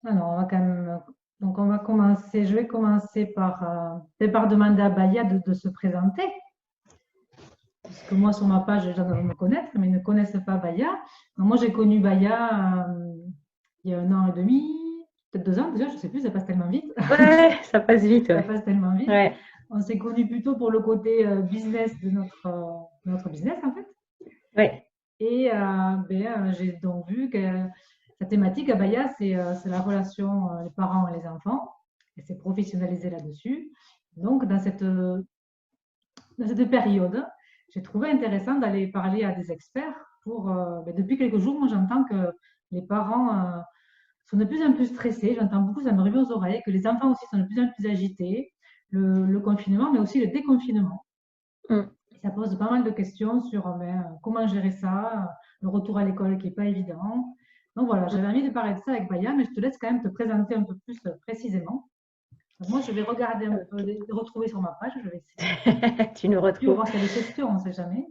Alors, on va quand même, donc on va commencer, je vais commencer peut-être par demander à Baya de se présenter, puisque moi, sur ma page, les gens doivent me connaître, mais ils ne connaissent pas Baya. Donc, moi, j'ai connu Baya il y a 1 an et demi, peut-être 2 ans déjà, je ne sais plus, ça passe tellement vite. Ouais, ça passe vite, Ça ouais. passe tellement vite. Ouais, On s'est connus plutôt pour le côté business de notre business, en fait. ouais. Et j'ai donc vu que sa thématique à Baya, c'est la relation les parents et les enfants. Et c'est professionnalisé là-dessus. Donc, dans cette période, j'ai trouvé intéressant d'aller parler à des experts depuis quelques jours, moi, j'entends que les parents sont de plus en plus stressés. J'entends beaucoup, ça me revient aux oreilles, que les enfants aussi sont de plus en plus agités. Le confinement, mais aussi le déconfinement. Mm. Et ça pose pas mal de questions sur comment gérer ça, le retour à l'école qui n'est pas évident. Donc voilà, j'avais envie de parler de ça avec Baya, mais je te laisse quand même te présenter un peu plus précisément. Donc moi, je vais regarder un peu, Ok. retrouver sur ma page, je vais essayer. Tu nous Et puis, on va retrouves. voir s'il y a des questions, on ne sait jamais.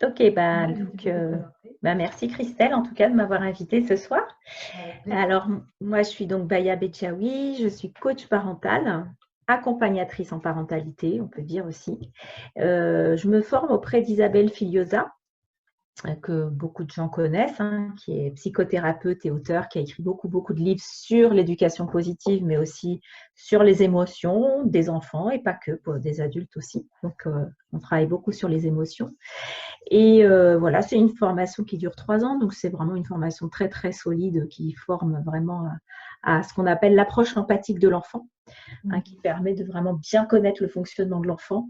Ok, bah, Vas-y, tu donc, peux te présenter. bah, merci Christelle en tout cas de m'avoir invitée ce soir. Avec plaisir. Alors, moi je suis donc Baya Bechaoui, je suis coach parental, accompagnatrice en parentalité, on peut dire aussi. Je me forme auprès d'Isabelle Filiosa, que beaucoup de gens connaissent, hein, qui est psychothérapeute et auteur, qui a écrit beaucoup de livres sur l'éducation positive, mais aussi sur les émotions des enfants et pas que, pour des adultes aussi. Donc, on travaille beaucoup sur les émotions. Et voilà, c'est une formation qui dure 3 ans, donc c'est vraiment une formation très solide qui forme vraiment à ce qu'on appelle l'approche empathique de l'enfant, hein, qui permet de vraiment bien connaître le fonctionnement de l'enfant.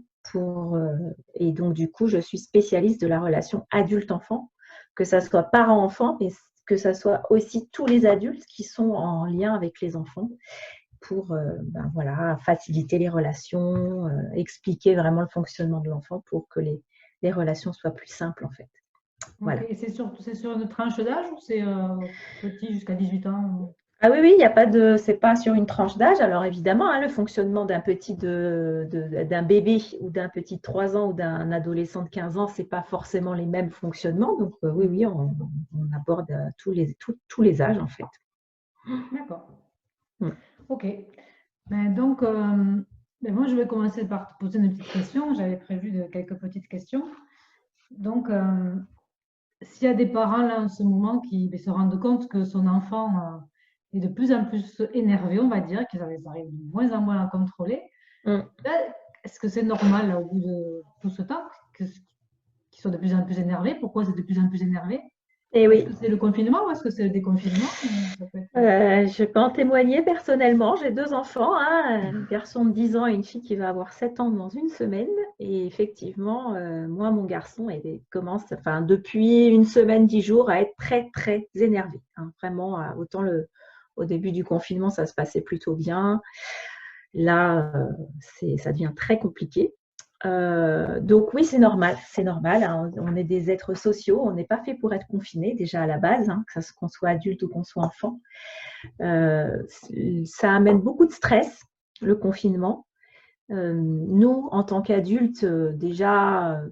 Et donc, du coup, je suis spécialiste de la relation adulte-enfant, que ça soit parent-enfant, mais que ça soit aussi tous les adultes qui sont en lien avec les enfants pour voilà, faciliter les relations, expliquer vraiment le fonctionnement de l'enfant pour que les relations soient plus simples en fait. Ok, Voilà. et c'est sur une tranche d'âge ou c'est petit jusqu'à 18 ans? Ah oui, il n'y a pas de, c'est pas sur une tranche d'âge. Alors évidemment, hein, le fonctionnement d'un petit d'un bébé ou d'un petit de 3 ans ou d'un adolescent de 15 ans, c'est pas forcément les mêmes fonctionnements. Donc oui, on aborde tous les âges en fait. D'accord. Mm. Ok. Moi, je vais commencer par te poser une petite question. J'avais prévu quelques petites questions. Donc, s'il y a des parents là en ce moment qui se rendent compte que son enfant est de plus en plus énervé, on va dire, qu'ils arrivent de moins en moins à contrôler, Mm. là, est-ce que c'est normal là, au bout de tout ce temps qu'ils soient de plus en plus énervés? Pourquoi c'est de plus en plus énervé? Et Est-ce oui, que c'est le confinement ou est-ce que c'est le déconfinement? Ça peut être... je peux en témoigner personnellement. J'ai 2 enfants, hein, un garçon de 10 ans et une fille qui va avoir 7 ans dans une semaine. Et effectivement, moi, mon garçon commence, enfin, depuis une semaine, 10 jours, à être très énervé, hein. Vraiment, au début du confinement, ça se passait plutôt bien. Là, ça devient très compliqué. Donc oui, c'est normal, hein. On est des êtres sociaux, on n'est pas fait pour être confinés déjà à la base, hein, qu'on soit adulte ou qu'on soit enfant. Euh, Ça amène beaucoup de stress, le confinement. Nous, en tant qu'adultes, déjà,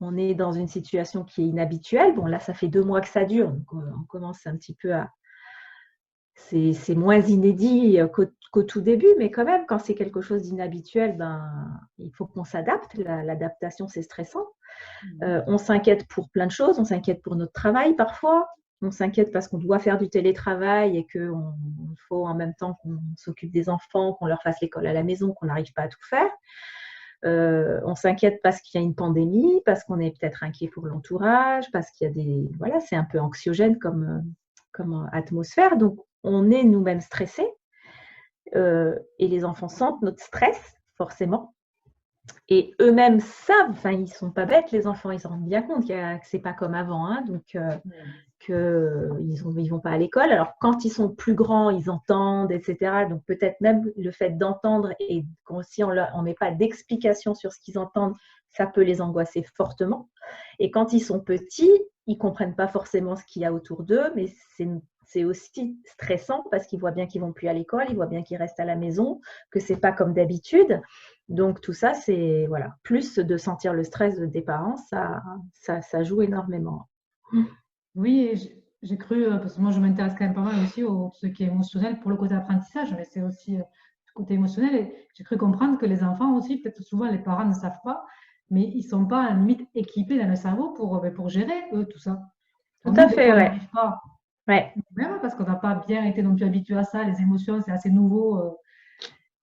on est dans une situation qui est inhabituelle. Bon, là, ça fait 2 mois que ça dure, donc on commence un petit peu à... C'est moins inédit qu'au tout début, mais quand même, quand c'est quelque chose d'inhabituel, ben, il faut qu'on s'adapte. L'adaptation, c'est stressant. On s'inquiète pour plein de choses. On s'inquiète pour notre travail parfois. On s'inquiète parce qu'on doit faire du télétravail et qu'il faut en même temps qu'on s'occupe des enfants, qu'on leur fasse l'école à la maison, qu'on n'arrive pas à tout faire. On s'inquiète parce qu'il y a une pandémie, parce qu'on est peut-être inquiet pour l'entourage, parce qu'il y a des... Voilà, c'est un peu anxiogène comme atmosphère. Donc, on est nous-mêmes stressés et les enfants sentent notre stress, forcément. Et eux-mêmes savent, enfin, ils ne sont pas bêtes, les enfants, ils se rendent bien compte que ce n'est pas comme avant, hein, donc qu'ils ne vont pas à l'école. Alors, quand ils sont plus grands, ils entendent, etc. Donc, peut-être même le fait d'entendre et si on ne met pas d'explication sur ce qu'ils entendent, ça peut les angoisser fortement. Et quand ils sont petits, ils ne comprennent pas forcément ce qu'il y a autour d'eux, mais c'est aussi stressant parce qu'ils voient bien qu'ils ne vont plus à l'école, ils voient bien qu'ils restent à la maison, que ce n'est pas comme d'habitude. Donc tout ça, c'est voilà, plus de sentir le stress des parents, ça joue énormément. Oui, j'ai cru, parce que moi je m'intéresse quand même pas mal aussi au ce qui est émotionnel pour le côté apprentissage, mais c'est aussi le côté émotionnel. Et j'ai cru comprendre que les enfants aussi, peut-être souvent les parents ne savent pas, mais ils sont pas à la limite équipés dans le cerveau pour gérer eux tout ça. Tout Alors, nous, à des fait, fois, on n'y ouais. arrive pas, Ouais. même parce qu'on n'a pas bien été non plus habitué à ça. Les émotions, c'est assez nouveau.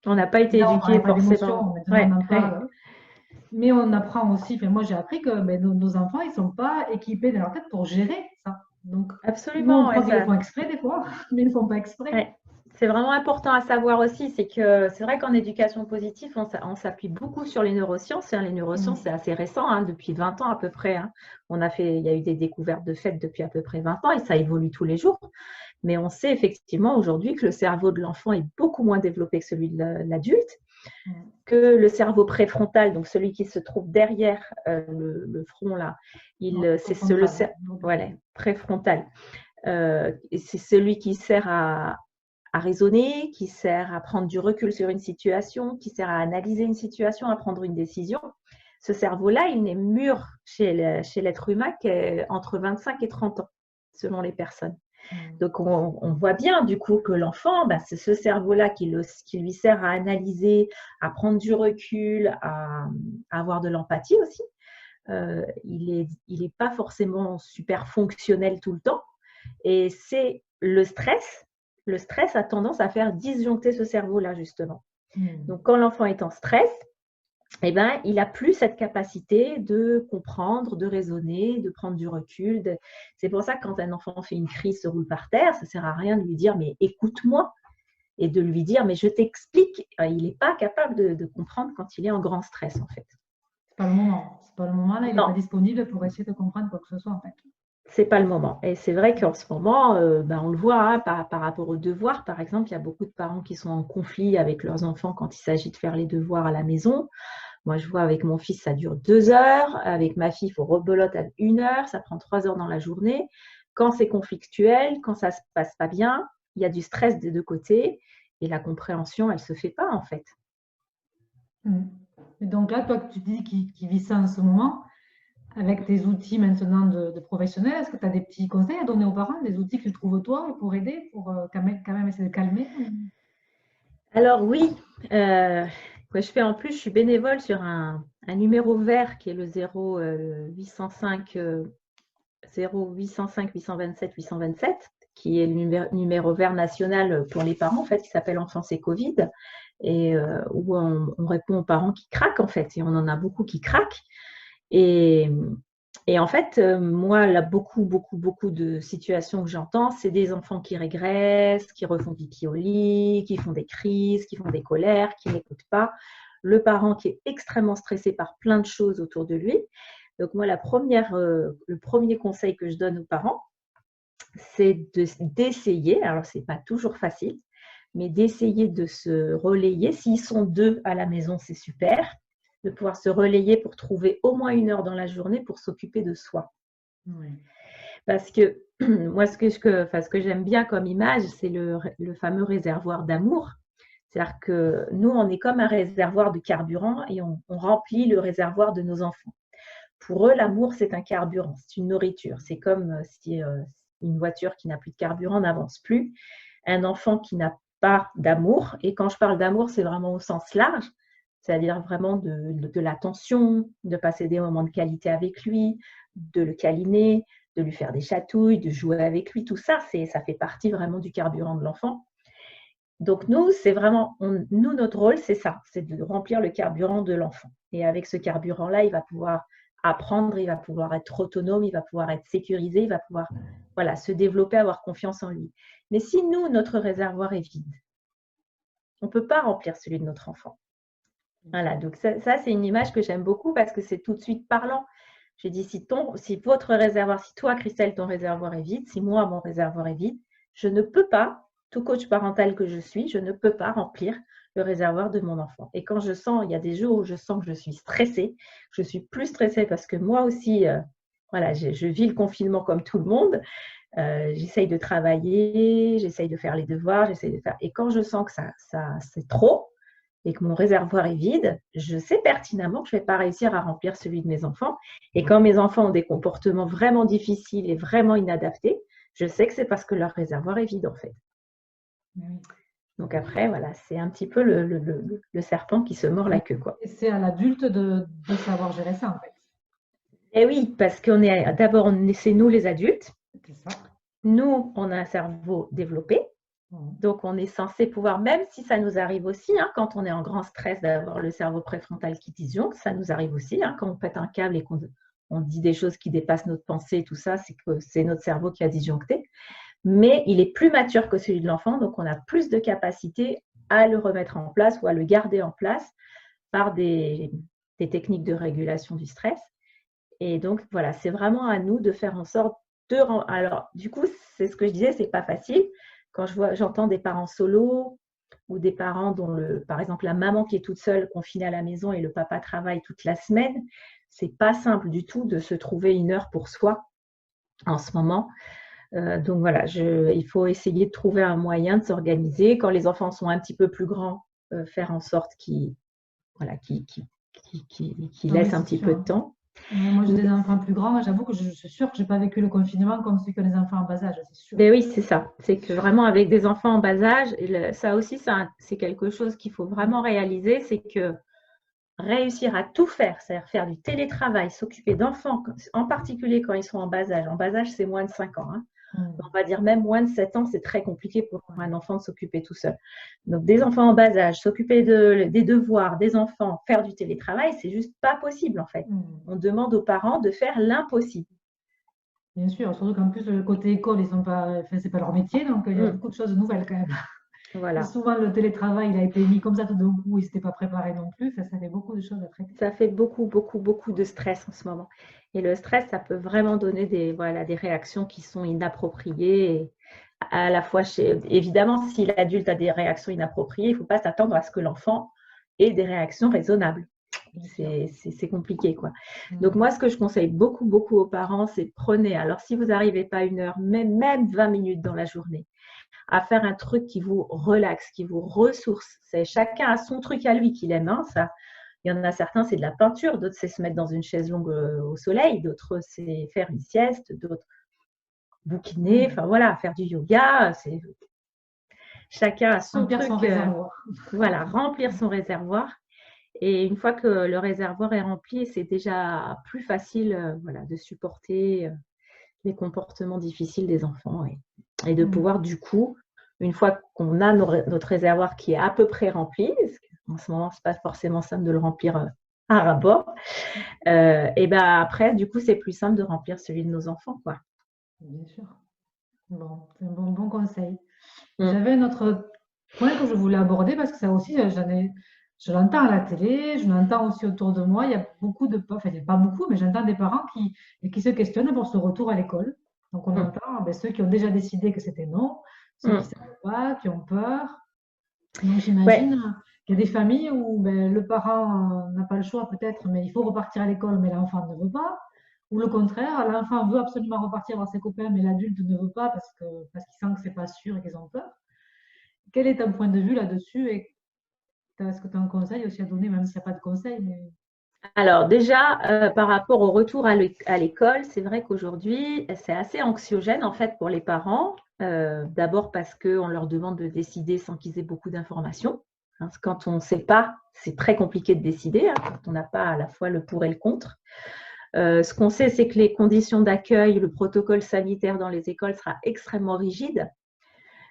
On n'a pas été Là, on éduqués parlait pas forcément. d'émotions, maintenant on Ouais, en ouais. parle. Mais on apprend aussi, enfin, moi j'ai appris que ben, nos enfants, ils sont pas équipés dans leur tête pour gérer ça. Donc, nous, on Absolument, ouais, croit qu'ils le ça. font exprès des fois, mais ils ne le font pas exprès. Ouais. C'est vraiment important à savoir aussi, c'est que c'est vrai qu'en éducation positive, on s'appuie beaucoup sur les neurosciences. Hein. Les neurosciences, c'est Mm. assez récent, hein, depuis 20 ans à peu près. Hein. Il y a eu des découvertes de fait depuis à peu près 20 ans et ça évolue tous les jours. Mais on sait effectivement aujourd'hui que le cerveau de l'enfant est beaucoup moins développé que celui de l'adulte, Mm. que le cerveau préfrontal, donc celui qui se trouve derrière le front là, Non, c'est frontal. voilà, préfrontal. C'est celui qui sert à raisonner, qui sert à prendre du recul sur une situation, qui sert à analyser une situation, à prendre une décision. Ce cerveau-là, il n'est mûr chez l'être humain qu'entre 25 et 30 ans, selon les personnes. Mm. Donc, on voit bien du coup que l'enfant, bah, c'est ce cerveau-là qui lui sert à analyser, à prendre du recul, à avoir de l'empathie aussi. Il est pas forcément super fonctionnel tout le temps. Et c'est le stress. Le stress a tendance à faire disjoncter ce cerveau-là, justement. Mm. Donc, quand l'enfant est en stress, eh ben, il n'a plus cette capacité de comprendre, de raisonner, de prendre du recul. C'est pour ça que quand un enfant fait une crise, se roule par terre, ça ne sert à rien de lui dire mais écoute-moi et de lui dire mais je t'explique. Il n'est pas capable de comprendre quand il est en grand stress en fait. C'est pas le moment. C'est pas le moment là, il n'est pas Non, disponible pour essayer de comprendre quoi que ce soit en fait. c'est pas le moment. Et c'est vrai qu'en ce moment, ben, on le voit hein, par rapport aux devoirs, par exemple, il y a beaucoup de parents qui sont en conflit avec leurs enfants quand il s'agit de faire les devoirs à la maison. Moi, je vois avec mon fils, ça dure 2 heures. Avec ma fille, il faut rebelote à 1 heure. Ça prend 3 heures dans la journée. Quand c'est conflictuel, quand ça ne se passe pas bien, il y a du stress des deux côtés. Et la compréhension, elle ne se fait pas, en fait. Mm. Et donc là, toi, tu dis qu'il vit ça en ce moment, avec tes outils maintenant de professionnel, est-ce que tu as des petits conseils à donner aux parents, des outils qu'ils trouvent toi pour aider, pour quand même essayer de calmer? Alors oui, je fais en plus, je suis bénévole sur un numéro vert qui est le 0805 0805 827 827, qui est le numéro vert national pour les parents, en fait, qui s'appelle Enfance et Covid, et où on répond aux parents qui craquent, en fait, et on en a beaucoup qui craquent. Et, et en fait, moi, là, beaucoup de situations que j'entends, c'est des enfants qui régressent, qui refont pipi au lit, qui font des crises, qui font des colères, qui n'écoutent pas. Le parent qui est extrêmement stressé par plein de choses autour de lui. Donc moi, le premier conseil que je donne aux parents, c'est d'essayer, alors c'est pas toujours facile, mais d'essayer de se relayer. S'ils sont 2 à la maison, c'est super, de pouvoir se relayer pour trouver au moins 1 heure dans la journée pour s'occuper de soi. Oui. Parce que moi, ce que j'aime bien comme image, c'est le fameux réservoir d'amour. C'est-à-dire que nous, on est comme un réservoir de carburant et on remplit le réservoir de nos enfants. Pour eux, l'amour, c'est un carburant, c'est une nourriture. C'est comme si une voiture qui n'a plus de carburant n'avance plus. Un enfant qui n'a pas d'amour, et quand je parle d'amour, c'est vraiment au sens large, c'est-à-dire vraiment de l'attention, de passer des moments de qualité avec lui, de le câliner, de lui faire des chatouilles, de jouer avec lui. Tout ça, ça fait partie vraiment du carburant de l'enfant. Donc nous, c'est vraiment, nous, notre rôle, c'est ça, c'est de remplir le carburant de l'enfant. Et avec ce carburant-là, il va pouvoir apprendre, il va pouvoir être autonome, il va pouvoir être sécurisé, il va pouvoir voilà, se développer, avoir confiance en lui. Mais si nous, notre réservoir est vide, on ne peut pas remplir celui de notre enfant. Voilà, donc ça c'est une image que j'aime beaucoup parce que c'est tout de suite parlant. Je dis, si votre réservoir, si toi, Christelle, ton réservoir est vide, si moi, mon réservoir est vide, je ne peux pas, tout coach parental que je suis, je ne peux pas remplir le réservoir de mon enfant. Et quand je sens, il y a des jours où je sens que je suis stressée, je suis plus stressée parce que moi aussi, voilà, je vis le confinement comme tout le monde. J'essaye de travailler, j'essaye de faire les devoirs, j'essaye de faire. Et quand je sens que ça c'est trop, et que mon réservoir est vide, je sais pertinemment que je ne vais pas réussir à remplir celui de mes enfants. Et quand mes enfants ont des comportements vraiment difficiles et vraiment inadaptés, je sais que c'est parce que leur réservoir est vide en fait. Oui. Donc après, voilà, c'est un petit peu le serpent qui se mord la queue, quoi. Et c'est à l'adulte de savoir gérer ça, en fait. Et oui, parce qu'on est d'abord, c'est nous les adultes. C'est ça. Nous, on a un cerveau développé. Donc, on est censé pouvoir, même si ça nous arrive aussi, hein, quand on est en grand stress, d'avoir le cerveau préfrontal qui disjoncte, ça nous arrive aussi, hein, quand on pète un câble et qu'on dit des choses qui dépassent notre pensée, tout ça, c'est que c'est notre cerveau qui a disjoncté. Mais il est plus mature que celui de l'enfant, donc on a plus de capacité à le remettre en place ou à le garder en place par des techniques de régulation du stress. Et donc, voilà, c'est vraiment à nous de faire en sorte de… Alors, du coup, c'est ce que je disais, c'est pas facile. Quand j'entends des parents solo ou des parents dont, par exemple, la maman qui est toute seule, confinée à la maison et le papa travaille toute la semaine, c'est pas simple du tout de se trouver une heure pour soi en ce moment. Donc voilà, il faut essayer de trouver un moyen de s'organiser. Quand les enfants sont un petit peu plus grands, faire en sorte qu'ils laissent un petit peu de temps. Moi, j'ai des enfants plus grands. J'avoue que je suis sûre que je n'ai pas vécu le confinement comme celui que les enfants en bas âge, c'est sûr. Mais oui, c'est ça. C'est que vraiment avec des enfants en bas âge, ça aussi, c'est quelque chose qu'il faut vraiment réaliser, c'est que réussir à tout faire, c'est-à-dire faire du télétravail, s'occuper d'enfants, en particulier quand ils sont en bas âge. En bas âge, c'est moins de 5 ans. Hein. On va dire même moins de 7 ans, c'est très compliqué pour un enfant de s'occuper tout seul. Donc, des enfants en bas âge, s'occuper des devoirs, des enfants, faire du télétravail, c'est juste pas possible en fait. On demande aux parents de faire l'impossible. Bien sûr, surtout qu'en plus, le côté école, ils sont pas, enfin, c'est pas leur métier, donc il y a beaucoup de choses nouvelles quand même. Voilà. Et souvent, le télétravail, il a été mis comme ça tout d'un coup, ils n'étaient pas préparés non plus. Ça fait beaucoup de choses à traiter. Ça fait beaucoup, beaucoup, beaucoup de stress en ce moment. Et le stress, ça peut vraiment donner des réactions qui sont inappropriées. Et à la fois, évidemment, si l'adulte a des réactions inappropriées, il ne faut pas s'attendre à ce que l'enfant ait des réactions raisonnables. C'est compliqué, quoi. Donc, moi, ce que je conseille beaucoup, beaucoup aux parents, c'est prenez, alors si vous n'arrivez pas 1 heure, même 20 minutes dans la journée, à faire un truc qui vous relaxe, qui vous ressource. Chacun a son truc à lui qu'il aime, hein, ça. Il y en a certains, c'est de la peinture, d'autres, c'est se mettre dans une chaise longue au soleil, d'autres, c'est faire une sieste, d'autres, bouquiner, enfin voilà, faire du yoga. Chacun a son remplir truc. Son réservoir. Voilà, remplir son réservoir. Et une fois que le réservoir est rempli, c'est déjà plus facile voilà, de supporter les comportements difficiles des enfants et de pouvoir, du coup, une fois qu'on a notre réservoir qui est à peu près rempli, parce qu'en ce moment, ce n'est pas forcément simple de le remplir à ras-bord, et ben après, du coup, c'est plus simple de remplir celui de nos enfants, quoi. Bien sûr. Bon, c'est un bon conseil. J'avais un autre point que je voulais aborder parce que ça aussi, je l'entends à la télé, je l'entends aussi autour de moi. Il y a beaucoup de, enfin, il n'y a pas beaucoup, mais j'entends des parents qui se questionnent pour ce retour à l'école. Donc, on entend ceux qui ont déjà décidé que c'était non, ceux qui ne savent pas, qui ont peur. Donc, j'imagine qu'il y a des familles où le parent n'a pas le choix peut-être, mais il faut repartir à l'école, mais l'enfant ne veut pas. Ou le contraire, l'enfant veut absolument repartir voir ses copains, mais l'adulte ne veut pas parce qu'il sent que c'est pas sûr et qu'ils ont peur. Quel est ton point de vue là-dessus et est-ce que tu as un conseil aussi à donner, même s'il n'y a pas de conseil Alors déjà, par rapport au retour à l'école, c'est vrai qu'aujourd'hui, c'est assez anxiogène en fait pour les parents. D'abord parce qu'on leur demande de décider sans qu'ils aient beaucoup d'informations. Hein, quand on ne sait pas, c'est très compliqué de décider, hein, quand on n'a pas à la fois le pour et le contre. Ce qu'on sait, c'est que les conditions d'accueil, le protocole sanitaire dans les écoles sera extrêmement rigide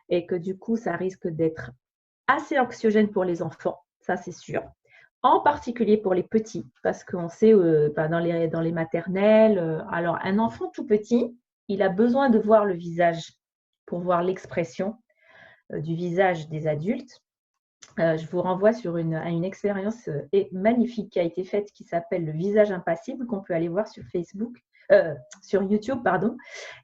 et que du coup, ça risque d'être assez anxiogène pour les enfants, ça c'est sûr. En particulier pour les petits, parce qu'on sait dans les maternelles, alors un enfant tout petit, il a besoin de voir le visage pour voir l'expression du visage des adultes. Je vous renvoie à une expérience magnifique qui a été faite qui s'appelle le visage impassible, qu'on peut aller voir sur sur YouTube, pardon.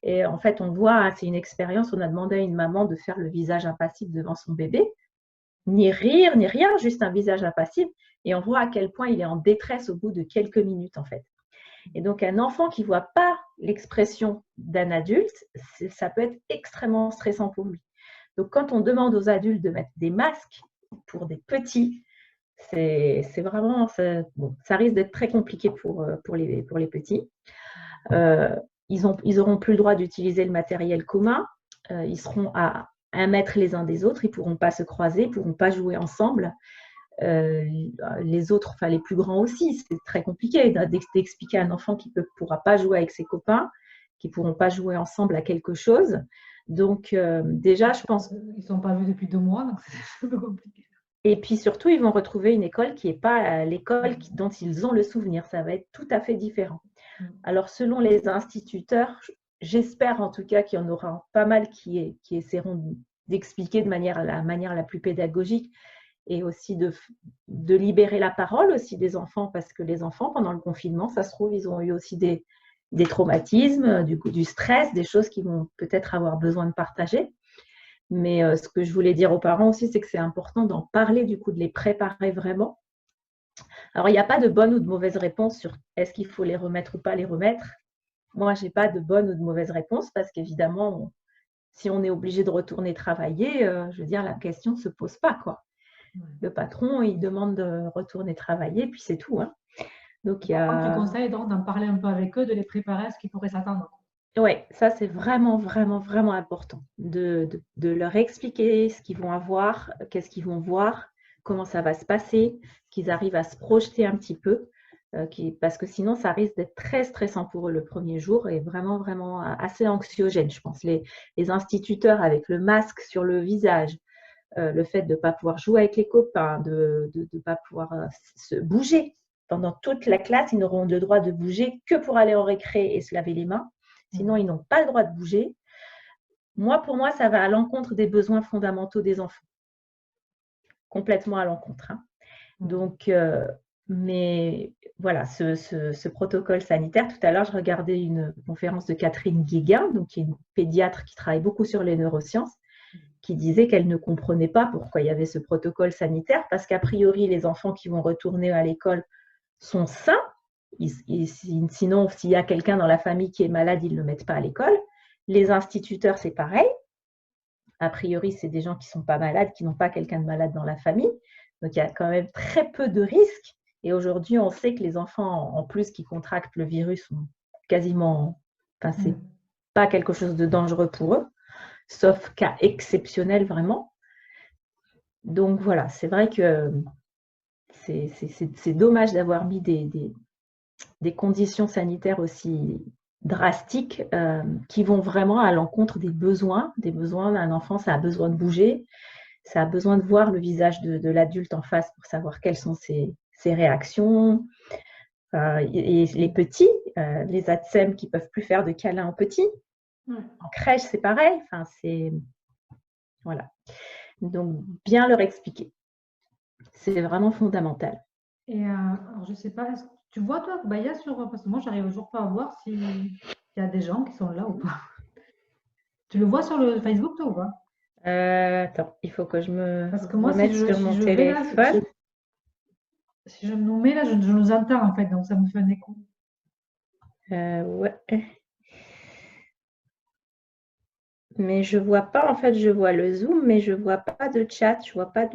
Et en fait, on voit, c'est une expérience, on a demandé à une maman de faire le visage impassible devant son bébé. Ni rire, ni rien, juste un visage impassible. Et on voit à quel point il est en détresse au bout de quelques minutes, en fait. Et donc, un enfant qui ne voit pas l'expression d'un adulte, ça peut être extrêmement stressant pour lui. Donc, quand on demande aux adultes de mettre des masques pour des petits, c'est vraiment… ça risque d'être très compliqué pour les petits. ils auront plus le droit d'utiliser le matériel commun. Ils seront à 1 mètre les uns des autres. Ils ne pourront pas se croiser, ils ne pourront pas jouer ensemble. Les autres, enfin les plus grands aussi, c'est très compliqué d'expliquer à un enfant qui ne pourra pas jouer avec ses copains, qui ne pourront pas jouer ensemble à quelque chose. Donc déjà, je pense… Ils ne sont pas vus depuis 2 mois, donc c'est un peu compliqué. Et puis surtout, ils vont retrouver une école qui n'est pas l'école dont ils ont le souvenir. Ça va être tout à fait différent. Alors, selon les instituteurs, j'espère en tout cas qu'il y en aura pas mal qui essaieront d'expliquer de la manière la plus pédagogique et aussi de libérer la parole aussi des enfants, parce que les enfants, pendant le confinement, ça se trouve, ils ont eu aussi des traumatismes, du stress, des choses qu'ils vont peut-être avoir besoin de partager. Mais ce que je voulais dire aux parents aussi, c'est que c'est important d'en parler, du coup, de les préparer vraiment. Alors, il n'y a pas de bonne ou de mauvaise réponse sur est-ce qu'il faut les remettre ou pas les remettre. Moi, je n'ai pas de bonne ou de mauvaise réponse parce qu'évidemment, si on est obligé de retourner travailler, je veux dire, la question ne se pose pas, quoi. Le patron, il demande de retourner travailler, puis c'est tout. Hein. Donc, tu conseilles donc d'en parler un peu avec eux, de les préparer à ce qui pourrait s'attendre. Oui, ça c'est vraiment, vraiment, vraiment important de leur expliquer ce qu'ils vont avoir, qu'est-ce qu'ils vont voir, comment ça va se passer, qu'ils arrivent à se projeter un petit peu, parce que sinon ça risque d'être très stressant pour eux le premier jour et vraiment, vraiment assez anxiogène, je pense. Les instituteurs avec le masque sur le visage, le fait de ne pas pouvoir jouer avec les copains, de ne pas pouvoir se bouger. Pendant toute la classe, ils n'auront le droit de bouger que pour aller en récré et se laver les mains. Sinon, ils n'ont pas le droit de bouger. Pour moi, ça va à l'encontre des besoins fondamentaux des enfants. Complètement à l'encontre. Hein. Donc, mais voilà, ce protocole sanitaire, tout à l'heure, je regardais une conférence de Catherine Guéguin, donc qui est une pédiatre qui travaille beaucoup sur les neurosciences, qui disait qu'elle ne comprenait pas pourquoi il y avait ce protocole sanitaire, parce qu'a priori, les enfants qui vont retourner à l'école sont sains. Sinon, s'il y a quelqu'un dans la famille qui est malade, ils ne le mettent pas à l'école. Les instituteurs, c'est pareil. A priori, c'est des gens qui ne sont pas malades, qui n'ont pas quelqu'un de malade dans la famille. Donc, il y a quand même très peu de risques. Et aujourd'hui, on sait que les enfants, en plus, qui contractent le virus, sont quasiment… Enfin, ce n'est pas quelque chose de dangereux pour eux, sauf cas exceptionnel vraiment. Donc, voilà, c'est vrai que c'est dommage d'avoir mis des conditions sanitaires aussi drastiques qui vont vraiment à l'encontre des besoins d'un enfant. Ça a besoin de bouger, ça a besoin de voir le visage de l'adulte en face pour savoir quelles sont ses réactions. Et les petits, les ATSEM qui ne peuvent plus faire de câlins aux petits. En crèche, c'est pareil. Enfin, voilà. Donc, bien leur expliquer. C'est vraiment fondamental. Et alors, je ne sais pas, tu vois, toi, Baya, parce que moi, j'arrive toujours pas à voir s'il y a des gens qui sont là ou pas. Tu le vois sur le Facebook, toi, ou pas? Attends, il faut que je me parce que moi, remette sur mon téléphone. Si je nous mets là, je nous entends, en fait, donc ça me fait un écho. Ouais. Mais je vois pas, en fait, je vois le Zoom, mais je vois pas de chat, je vois pas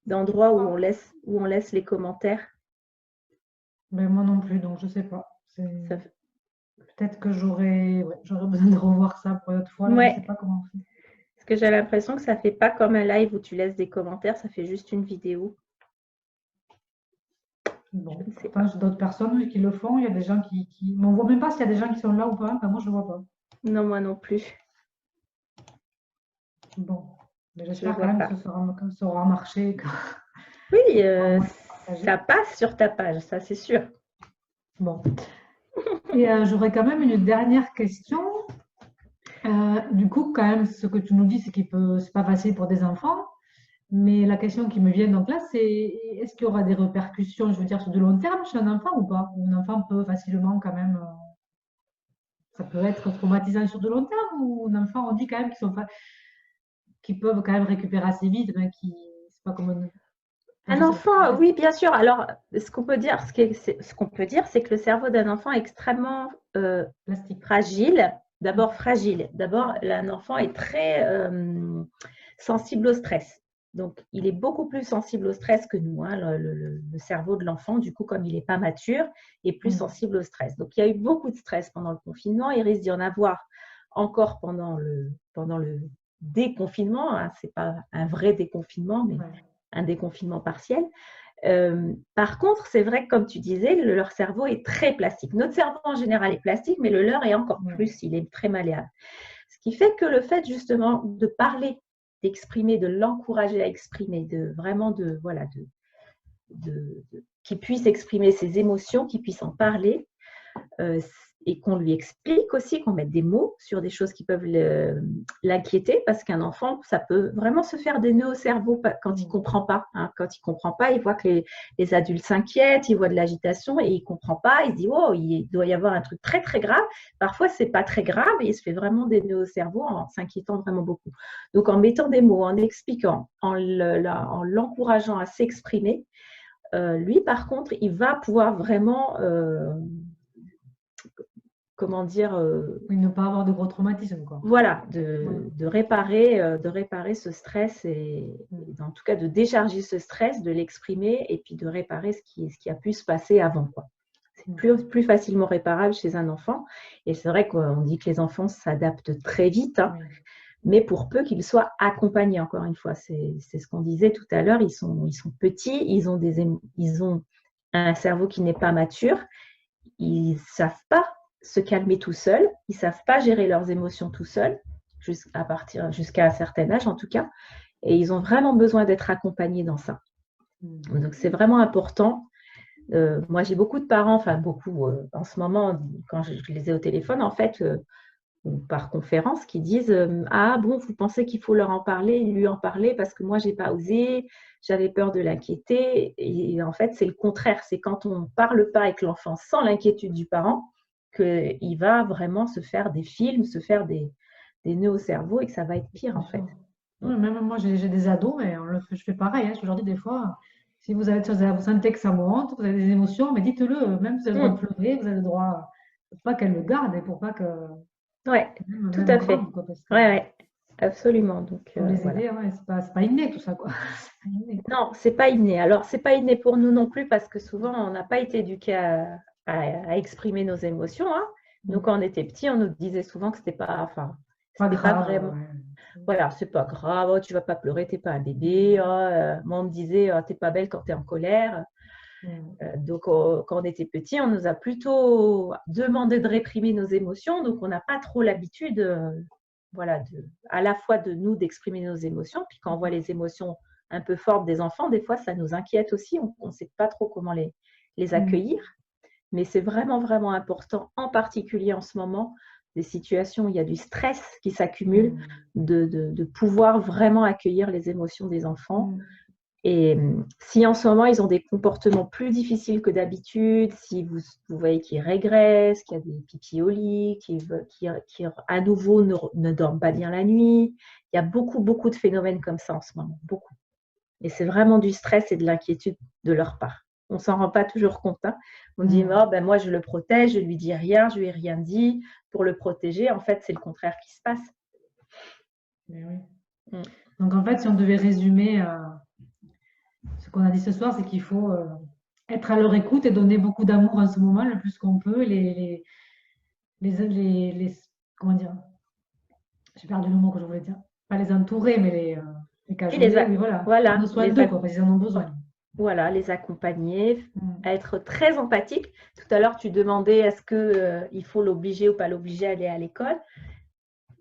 d'endroit où on laisse les commentaires. Mais moi non plus, donc je sais pas. Peut-être que j'aurais besoin de revoir ça pour une autre fois. Là, ouais. Je sais pas comment on fait. Parce que j'ai l'impression que ça fait pas comme un live où tu laisses des commentaires, ça fait juste une vidéo. Bon, je pense d'autres personnes qui le font. Il y a des gens qui… Mais on ne voit même pas s'il y a des gens qui sont là ou pas. Enfin, moi, je ne le vois pas. Non, moi non plus. Bon, j'espère quand même que ça aura marché. Oui, ça passe sur ta page, ça c'est sûr. Bon. Et j'aurais quand même une dernière question. Du coup, quand même, ce que tu nous dis, c'est c'est pas facile pour des enfants. Mais la question qui me vient donc là, c'est est-ce qu'il y aura des répercussions, je veux dire, sur du long terme chez un enfant ou pas? Un enfant peut facilement quand même, ça peut être traumatisant sur du long terme, ou un enfant, on dit quand même qu'ils peuvent quand même récupérer assez vite, mais c'est pas comme un enfant, oui, bien sûr. Alors, ce qu'on peut dire, c'est que le cerveau d'un enfant est extrêmement fragile. D'abord fragile. D'abord, un enfant est très sensible au stress. Donc, il est beaucoup plus sensible au stress que nous, hein, le cerveau de l'enfant, du coup, comme il n'est pas mature, est plus sensible au stress. Donc, il y a eu beaucoup de stress pendant le confinement. Il risque d'y en avoir encore pendant le déconfinement. Hein. Ce n'est pas un vrai déconfinement, mais un déconfinement partiel. Par contre, c'est vrai que, comme tu disais, leur cerveau est très plastique. Notre cerveau, en général, est plastique, mais le leur est encore plus. Il est très malléable. Ce qui fait que le fait, justement, de parler, d'exprimer, de l'encourager à exprimer, qu'il puisse exprimer ses émotions, qu'il puisse en parler, et qu'on lui explique aussi, qu'on mette des mots sur des choses qui peuvent l'inquiéter, parce qu'un enfant, ça peut vraiment se faire des nœuds au cerveau quand il ne comprend pas. Hein. Quand il ne comprend pas, il voit que les adultes s'inquiètent, il voit de l'agitation et il ne comprend pas, il se dit « Oh, il doit y avoir un truc très très grave ». Parfois, ce n'est pas très grave et il se fait vraiment des nœuds au cerveau en s'inquiétant vraiment beaucoup. Donc, en mettant des mots, en expliquant, en l'encourageant à s'exprimer, lui, par contre, il va pouvoir vraiment... comment dire, ne pas avoir de gros traumatismes, quoi. Voilà, de réparer ce stress et en tout cas de décharger ce stress, de l'exprimer et puis de réparer ce qui a pu se passer avant, quoi. C'est plus facilement réparable chez un enfant. Et c'est vrai qu'on dit que les enfants s'adaptent très vite, hein, mais pour peu qu'ils soient accompagnés, encore une fois. C'est ce qu'on disait tout à l'heure, ils sont petits, ils ont un cerveau qui n'est pas mature, ils ne savent pas se calmer tout seuls, ils ne savent pas gérer leurs émotions tout seuls, jusqu'à un certain âge en tout cas, et ils ont vraiment besoin d'être accompagnés dans ça. Donc c'est vraiment important. Moi j'ai beaucoup de parents, enfin beaucoup en ce moment, quand je les ai au téléphone en fait, ou par conférence, qui disent ah bon, vous pensez qu'il faut lui en parler parce que moi j'ai pas osé, j'avais peur de l'inquiéter. Et en fait c'est le contraire, c'est quand on ne parle pas avec l'enfant sans l'inquiétude du parent qu'il va vraiment se faire des films, se faire des nœuds au cerveau et que ça va être pire en fait. Oui, même moi j'ai des ados, mais je fais pareil. Hein. Je leur dis des fois, si vous sentez que ça monte, vous avez des émotions, mais dites-le, même si vous avez le droit de pleurer, vous avez le droit, pour pas qu'elle le garde et pour pas que. Oui, tout à fait. Oui, absolument. Donc, pour les aider, c'est pas inné tout ça, quoi. Non, c'est pas inné. Alors, c'est pas inné pour nous non plus parce que souvent, on n'a pas été éduqués à exprimer nos émotions. Hein. Nous, quand on était petits, on nous disait souvent que c'était pas vraiment. Voilà, c'est pas grave, oh, tu vas pas pleurer, t'es pas un bébé. Moi, on me disait, t'es pas belle quand t'es en colère. Donc, quand on était petit, on nous a plutôt demandé de réprimer nos émotions. Donc, on n'a pas trop l'habitude, à la fois de nous d'exprimer nos émotions. Puis, quand on voit les émotions un peu fortes des enfants, des fois, ça nous inquiète aussi. On ne sait pas trop comment les accueillir. Mais c'est vraiment, vraiment important, en particulier en ce moment, des situations où il y a du stress qui s'accumule, de pouvoir vraiment accueillir les émotions des enfants. Et si en ce moment, ils ont des comportements plus difficiles que d'habitude, si vous voyez qu'ils régressent, qu'il y a des pipis au lit, qui à nouveau ne dorment pas bien la nuit, il y a beaucoup, beaucoup de phénomènes comme ça en ce moment, beaucoup. Et c'est vraiment du stress et de l'inquiétude de leur part. On ne s'en rend pas toujours compte. Hein. On dit, moi, je le protège, je ne lui dis rien, je ne lui ai rien dit pour le protéger. En fait, c'est le contraire qui se passe. Donc, en fait, si on devait résumer ce qu'on a dit ce soir, c'est qu'il faut être à leur écoute et donner beaucoup d'amour en ce moment, le plus qu'on peut. Comment dire? J'ai perdu le mot que je voulais dire. Pas les entourer, mais les cajoler. Oui, voilà. Prendre soin d'eux, parce qu'ils en ont besoin. Voilà, les accompagner, être très empathique. Tout à l'heure, tu demandais est-ce qu'il faut l'obliger ou pas l'obliger à aller à l'école.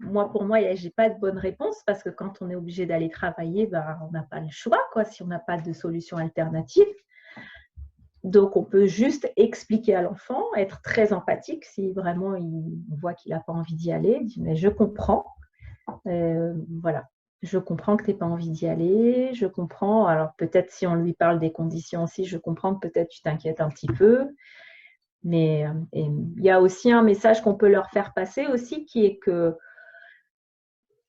Pour moi, je n'ai pas de bonne réponse parce que quand on est obligé d'aller travailler, on n'a pas le choix, quoi, si on n'a pas de solution alternative. Donc, on peut juste expliquer à l'enfant, être très empathique si vraiment on voit qu'il n'a pas envie d'y aller. Il dit, mais je comprends. Voilà. Je comprends que tu n'aies pas envie d'y aller, je comprends. Alors peut-être si on lui parle des conditions aussi, je comprends que peut-être tu t'inquiètes un petit peu. Mais il y a aussi un message qu'on peut leur faire passer aussi qui est que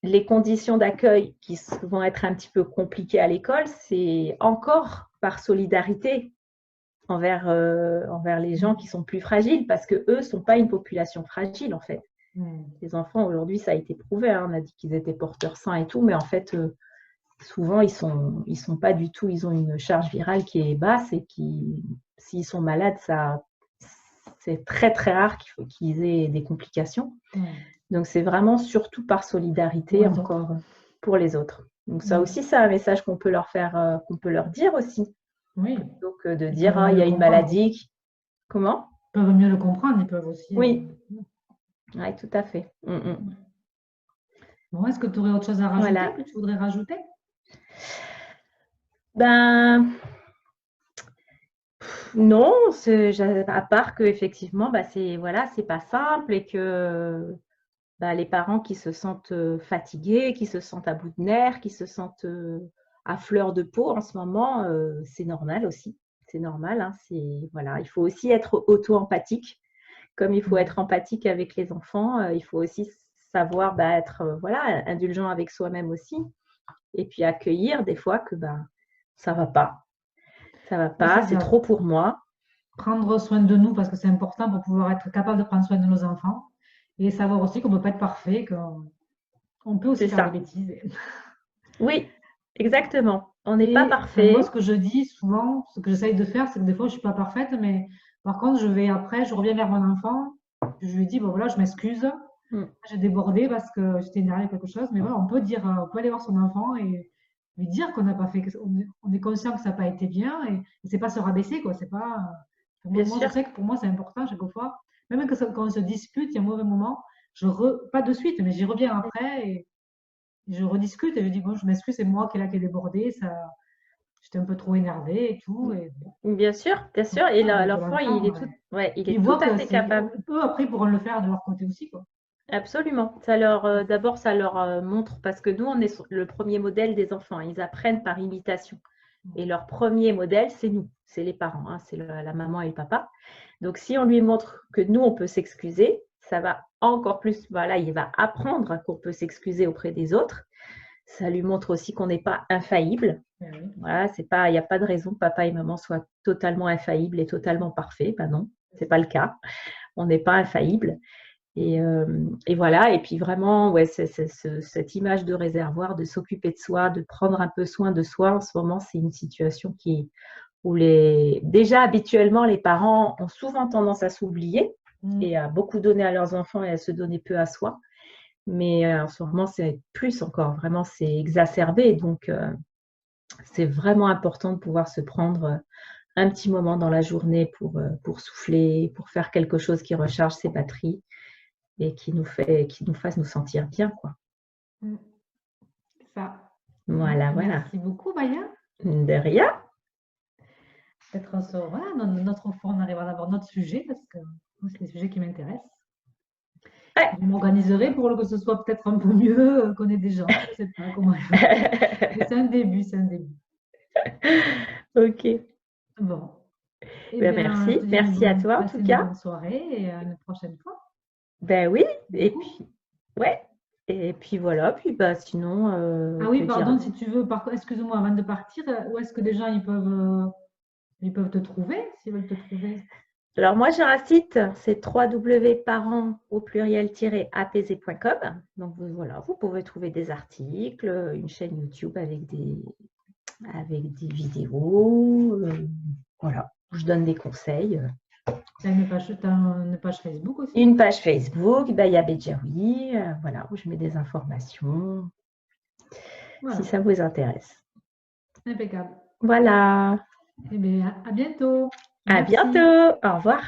les conditions d'accueil qui vont être un petit peu compliquées à l'école, c'est encore par solidarité envers les gens qui sont plus fragiles parce qu'eux ne sont pas une population fragile en fait. Les enfants, aujourd'hui, ça a été prouvé. Hein. On a dit qu'ils étaient porteurs sains et tout, mais en fait, souvent, ils sont pas du tout, ils ont une charge virale qui est basse et s'ils sont malades, c'est très, très rare qu'ils aient des complications. Donc, c'est vraiment surtout par solidarité encore pour les autres. Donc, ça aussi, c'est un message qu'on peut leur dire aussi. Oui. Donc, de dire, il y a une maladie. Comment? Ils peuvent mieux le comprendre, ils peuvent aussi. Oui. Oui, tout à fait. Bon, est-ce que tu aurais autre chose à rajouter, Voilà. que tu voudrais rajouter? Ben, non, à part qu'effectivement, c'est pas simple et que les parents qui se sentent fatigués, qui se sentent à bout de nerfs, qui se sentent à fleur de peau en ce moment, c'est normal aussi. C'est normal, hein, voilà. Il faut aussi être auto-empathique. Comme il faut être empathique avec les enfants, il faut aussi savoir être indulgent avec soi-même aussi. Et puis accueillir des fois que ça va pas. Ça va pas, c'est trop pour moi. Prendre soin de nous parce que c'est important pour pouvoir être capable de prendre soin de nos enfants. Et savoir aussi qu'on ne peut pas être parfait, qu'on peut aussi faire des bêtises. Oui, exactement. On n'est pas parfait. Moi, ce que je dis souvent, ce que j'essaye de faire, c'est que des fois, je ne suis pas parfaite, mais par contre, je reviens vers mon enfant, je lui dis, bon voilà, je m'excuse, j'ai débordé parce que j'étais énervée quelque chose, mais voilà, on peut aller voir son enfant et lui dire qu'on n'a pas fait, on est conscient que ça n'a pas été bien et c'est pas se rabaisser, quoi. C'est pas. Moi, je sais que pour moi, c'est important chaque fois. Même quand on se dispute, il y a un mauvais moment, pas de suite, mais j'y reviens après et je rediscute et je dis, bon, je m'excuse, c'est moi qui ai débordé, j'étais un peu trop énervée et tout. Et bon. Bien sûr. Et l'enfant, il est tout à fait capable. Eux, après, ils pourront le faire de leur côté aussi, quoi. Absolument. D'abord, ça leur montre, parce que nous, on est le premier modèle des enfants. Ils apprennent par imitation. Et leur premier modèle, c'est nous, c'est les parents, hein, c'est la maman et le papa. Donc, si on lui montre que nous, on peut s'excuser, ça va encore plus, il va apprendre qu'on peut s'excuser auprès des autres. Ça lui montre aussi qu'on n'est pas infaillible. Voilà, il n'y a pas de raison que papa et maman soient totalement infaillibles et totalement parfaits. Ben non, ce n'est pas le cas. On n'est pas infaillible. Et voilà, et puis vraiment, cette image de réservoir, de s'occuper de soi, de prendre un peu soin de soi, en ce moment, c'est une situation où déjà habituellement, les parents ont souvent tendance à s'oublier et à beaucoup donner à leurs enfants et à se donner peu à soi. Mais en ce moment, c'est plus encore, vraiment, c'est exacerbé. Donc, c'est vraiment important de pouvoir se prendre un petit moment dans la journée pour souffler, pour faire quelque chose qui recharge ses batteries et qui nous fasse nous sentir bien, quoi. Ça. Voilà. Merci beaucoup, Maya. De rien. Peut-être notre fois, on arrivera à avoir notre sujet parce que c'est des sujets qui m'intéressent. Ouais. Je m'organiserai pour que ce soit peut-être un peu mieux, qu'on ait des gens. Je ne sais pas comment. C'est un début. Ok. Bon. Merci. Merci à toi en tout cas. Bonne soirée et à une prochaine fois. Ben oui. Et puis, Et puis voilà. Puis sinon. Ah oui, pardon, si tu veux. Excuse-moi, avant de partir, où est-ce que les gens ils peuvent te trouver s'ils veulent te trouver? Alors moi j'ai un site, c'est www.parents@apaiser.com. Donc voilà, vous pouvez trouver des articles, une chaîne YouTube avec des vidéos, voilà, où je donne des conseils. Tu as une page Facebook aussi? Une page Facebook, Baya Bedjaoui, voilà, où je mets des informations, si ça vous intéresse. Impeccable. Voilà. Eh bien, à bientôt. À bientôt. Au revoir.